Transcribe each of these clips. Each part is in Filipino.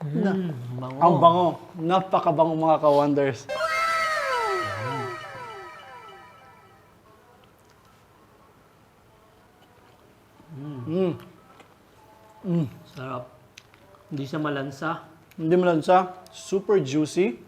Bango. Ang bango. Napakabango mga ka-wonders. Sarap. Hindi siya malansa. Hindi malansa. Super juicy.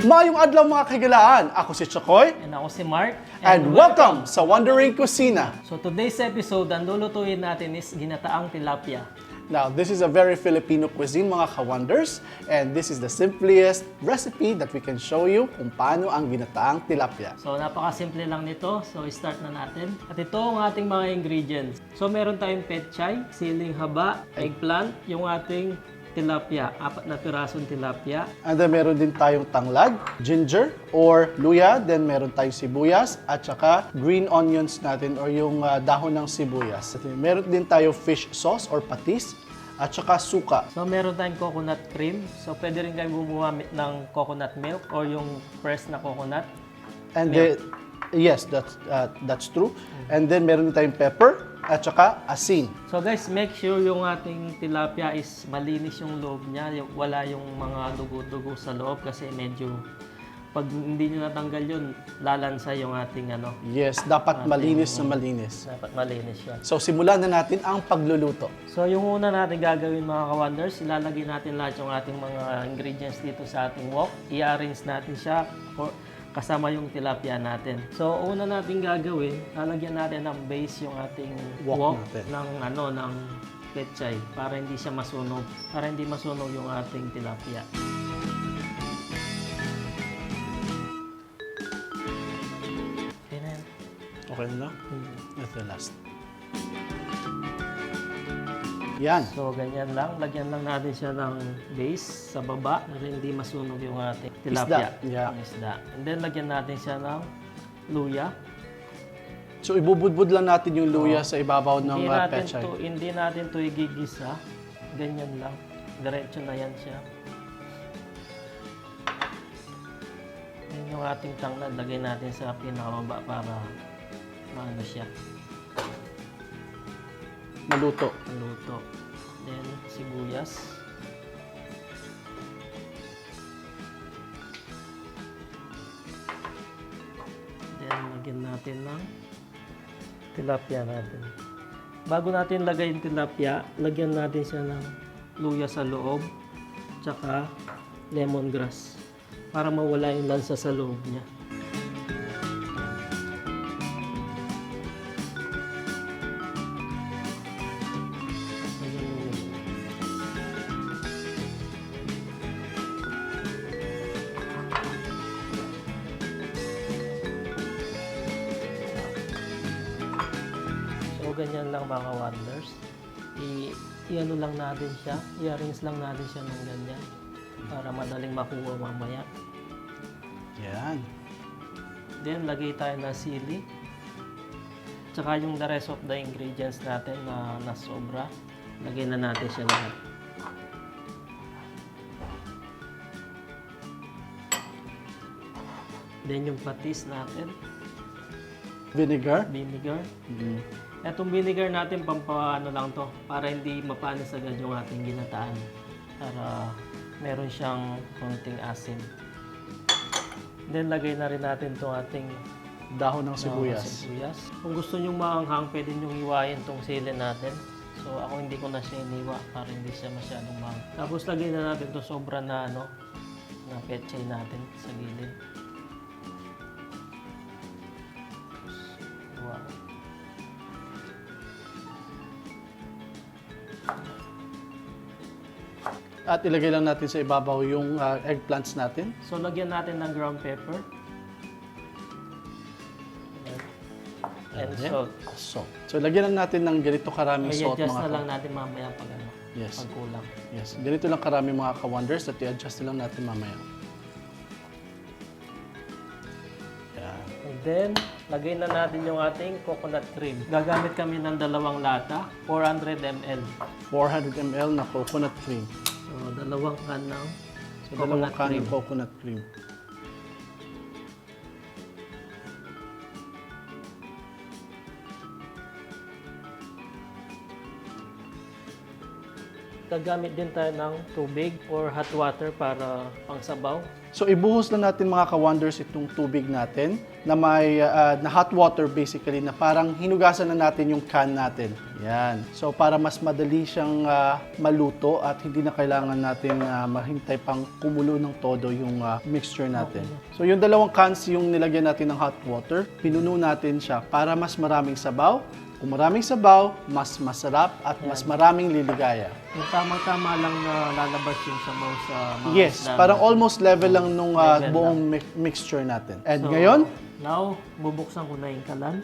Mayong adlaw mga kagilaan. Ako si Chokoy. And ako si Mark. And welcome sa Wandering Kusina. So today's episode, ang lulutuin natin is ginataang tilapia. Now, this is a very Filipino cuisine mga ka-wonders. And this is the simplest recipe that we can show you kung paano ang ginataang tilapia. So napakasimple lang nito. So start na natin. At ito ang ating mga ingredients. So meron tayong pechay, siling haba, eggplant, yung ating tilapia, 4 na pirasong tilapia. And then meron din tayong tanglad, ginger, or luya. Then meron tayong sibuyas at saka green onions natin or yung dahon ng sibuyas. At meron din tayong fish sauce or patis at saka suka. So meron tayong coconut cream. So pwede rin kayo gumamit ng coconut milk or yung fresh na coconut. And then, yes, that's true. And then meron din tayong pepper at saka asin. So guys, make sure yung ating tilapia is malinis yung loob niya. Wala yung mga dugo-dugo sa loob kasi medyo pag hindi nyo natanggal yun, lalansa yung ating ano. Yes, dapat malinis na malinis. Dapat malinis yan. So simulan na natin ang pagluluto. So yung una natin gagawin mga ka-wonders, ilalagay natin lahat yung ating mga ingredients dito sa ating wok. I-arrange natin siya kasama yung tilapia natin. So una natin gagawin, lalagyan natin ng base yung ating wok ng pechay para hindi siya masunog, para hindi masunog yung ating tilapia. Okay na yan. Okay na? That's the last. Yan. So, ganyan lang. Lagyan lang natin siya ng base sa baba para hindi masunog yung ating tilapia. Isda. Yeah. Isda. And then, lagyan natin siya ng luya. So, ibubudbud lang natin yung luya sa ibabaw ng pechay. Hindi natin to igigisa. Ganyan lang. Diretso na yan siya. Yan yung ating tanglad. Lagay natin sa pinakababa para maano siya. Maluto. Maluto. Then, sibuyas. Then, lagyan natin ng tilapia natin. Bago natin lagay yung tilapia, lagyan natin siya ng luya sa loob, tsaka lemongrass para mawala yung lansa sa loob niya. So, ganyan lang mga wonders. I-ano lang natin siya, i-arrange lang natin siya ng ganyan para madaling makuha mamaya. Yan. Then, lagay tayo ng sili. Tsaka yung the rest of the ingredients natin na nasobra, lagay na natin siya lahat. Then, yung patis natin. Vinegar. Vinegar. Etong vinegar natin, pampaano lang to para hindi mapanis agad yung ating ginataan. Para meron siyang konting asin. Then, lagay na rin natin itong ating Dahon ng sibuyas. Kung gusto nyo maanghang, pwede nyo iwain itong sili natin. So, ako hindi ko na siya iniwa para hindi siya masyadong mahang. Tapos, lagay na natin ito sobra na na pechay natin sa gilid. Wow. At ilagay lang natin sa ibabaw yung eggplants natin. So, lagyan natin ng ground pepper. And salt. So, lagyan lang natin ng ganito karaming salt. I-adjust na lang natin mamaya pag Yes. pag kulang. Yes. Ganito lang karami mga ka-wonders at i-adjust na lang natin mamaya. Yan. And then, lagay na natin yung ating coconut cream. Gagamit kami ng 2 lata, 400 ml. 400 ml na coconut cream. So, 2 can ng So, dalawang can ng coconut cream. gagamit din tayo ng tubig or hot water para pangsabaw. So ibuhos na natin mga ka-wonders itong tubig natin na may na hot water basically na parang hinugasan na natin yung can natin. Yan. So para mas madali siyang maluto at hindi na kailangan natin mahintay pang kumulo ng todo yung mixture natin. So yung dalawang cans yung nilagyan natin ng hot water, pinuno natin siya para mas maraming sabaw. Kung maraming sabaw, mas masarap at mas maraming liligaya. Yung tama-tama lang na lalabas yung sabaw sa mga Yes, isda parang natin. almost level lang nung Level buong mixture natin. And So, ngayon, now, bubuksan ko na yung kalan.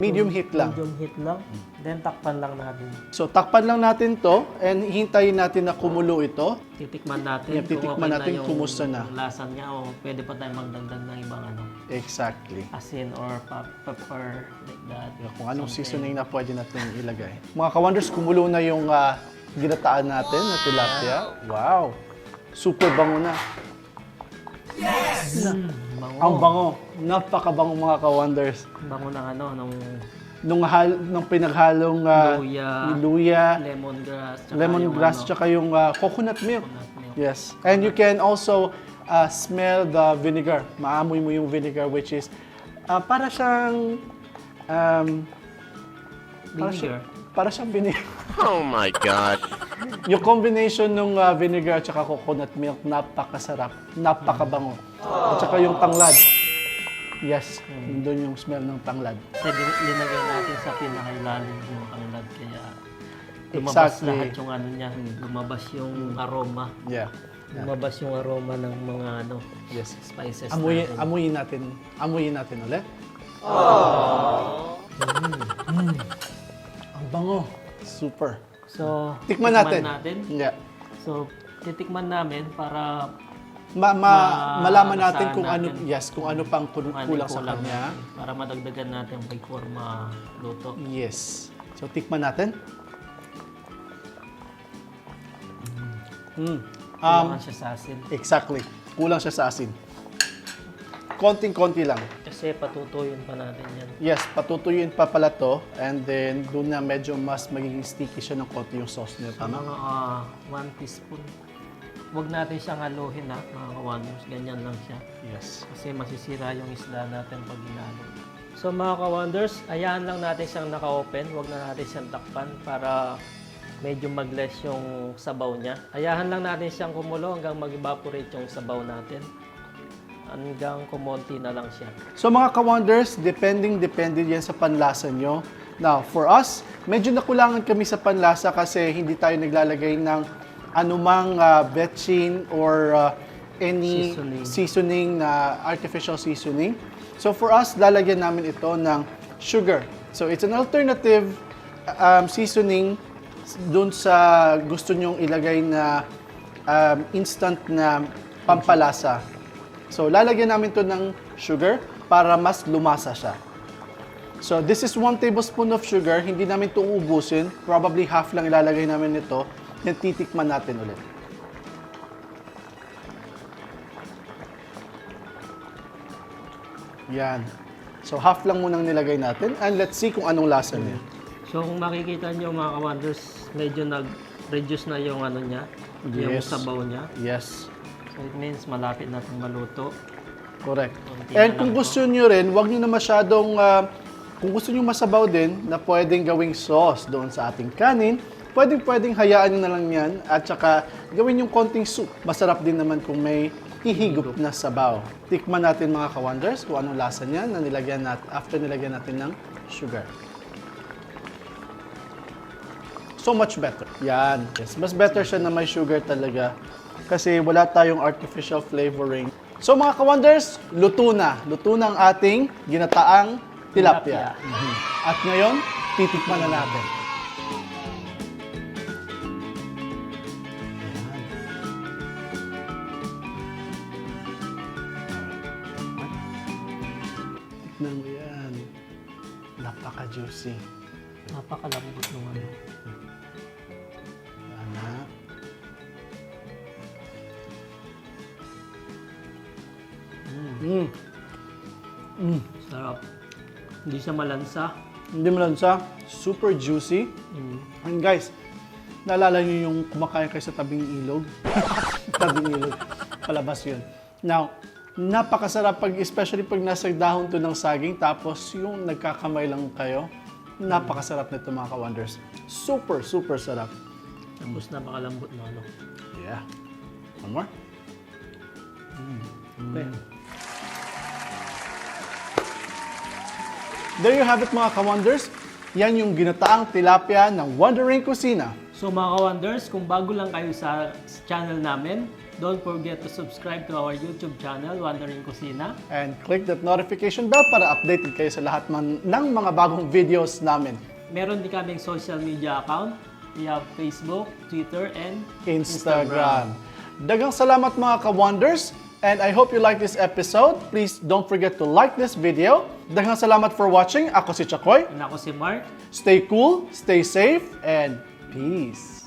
medium heat lang. Medium heat lang. Then, takpan lang natin. So takpan lang natin to and hintayin natin na kumulo ito. Titikman natin Yeah, titikman natin yung kumusta na. lasa niya o pwede pa tayong magdagdag ng ibang Exactly. asin or pepper like that. Kung anong seasoning na pwede natin ilagay. Mga ka-wonders, kumulo na yung ginataan natin na tilapia. Wow! Super bango na. Bango. Ang bango. Napakabango mga ka-wonders. Bango ng Nung pinaghalong luya, luya, lemongrass, tsaka yung coconut milk. coconut milk. Yes. And you can also smell the vinegar. Maamoy mo yung vinegar which is para siyang Vinegar. para siyang vinegar. Oh my God. Yung combination ng vinegar at saka coconut milk, napakasarap, napakabango. At saka yung tanglad. Yes, doon yung smell ng tanglad. Kasi linagay natin sa pinakailalim yung tanglad kaya lumabas Exactly. lahat yung niya, lumabas yung aroma. Yeah. Lumabas yung aroma ng mga Yes. spices Amuyin natin. natin ulit. Ang bango. Super. So, Tikman natin. Yeah. So, titikman namin para Malaman natin masahan kung ano, natin. kung ano pang kung ano kulang yung sa kanya. natin, para madagdagan natin before maluto. Yes. So, tikman natin. Kailangan siya sa asin. Exactly. Kulang siya sa asin. Konting-konti lang. Kasi patutuyun pa natin yan. Yes, patutuyuin pa pala to. And then, doon na medyo mas magiging sticky siya ng konti yung sauce niya. So, Tama? mga 1 teaspoon. Huwag natin siyang haluhin mga ka-wonders. Ganyan lang siya. Yes. Kasi masisira yung isda natin pag hinalo. So mga ka-wonders, hayaan lang natin siyang naka-open. Huwag na natin siyang takpan para medyo mag-less yung sabaw niya. Hayaan lang natin siyang kumulo hanggang mag-evaporate yung sabaw natin. Hanggang kumonti na lang siya. So mga ka-wonders, depende yan sa panlasa nyo. Now, for us, medyo nakulangan kami sa panlasa kasi hindi tayo naglalagay ng anumang betchin or any seasoning na artificial seasoning. So for us, lalagyan namin ito ng sugar. So it's an alternative seasoning dun sa gusto nyong ilagay na instant na pampalasa. So lalagyan namin ito ng sugar para mas lumasa siya. So this is 1 tablespoon of sugar. Hindi namin ito uubusin. Probably half lang ilalagay namin nito. Then titikman natin ulit. Yan. So half lang munang nilagay natin and let's see kung anong lasa niya. So kung makikita nyo mga ka-wonders, medyo nag-reduce na yung niya, yung Yes. sabaw niya. Yes. So it means malapit natin maluto. Correct. Konti And na kung lang gusto nyo rin, wag nyo na masyadong, kung gusto nyo masabaw din, na pwedeng gawing sauce doon sa ating kanin, pwedeng hayaan nyo na lang yan at saka gawin yung konting soup. Masarap din naman kung may ihigop na sabaw. Tikman natin mga ka-wonders kung anong lasa niya na nilagyan natin, after nilagyan natin ng sugar. So much better. Yan. Yes, mas better siya na may sugar talaga kasi wala tayong artificial flavoring. So mga ka-wonders, luto na. Luto na ang ating ginataang tilapia. At ngayon, titikman na natin. Tikman mo yan. Napaka-juicy. Napakalambot ng Ana. Sarap. Hindi siya malansa. Hindi malansa. Super juicy. And guys, Naalala niyo yung kumakain kayo sa tabing ilog? Tabing ilog. Palabas yun. Now, napakasarap especially pag nasa dahon to ng saging, tapos yung nagkakamay lang kayo. Napakasarap nito mga ka-wonders. Super, super sarap. Tapos napakalambot na ano. Yeah. One more. Okay. There you have it mga ka-wonders. Yan yung ginataang tilapia ng Wandering Kusina. So mga ka-wonders, kung bago lang kayo sa channel namin, don't forget to subscribe to our YouTube channel, Wandering Kusina. And click that notification bell para updated kayo sa lahat ng mga bagong videos namin. Meron din kaming social media account. We have Facebook, Twitter, and Instagram. Daghang salamat mga ka-wonders. And I hope you like this episode. Please don't forget to like this video. Daghang salamat for watching. Ako si Chakoy. And ako si Mark. Stay cool, stay safe, and peace.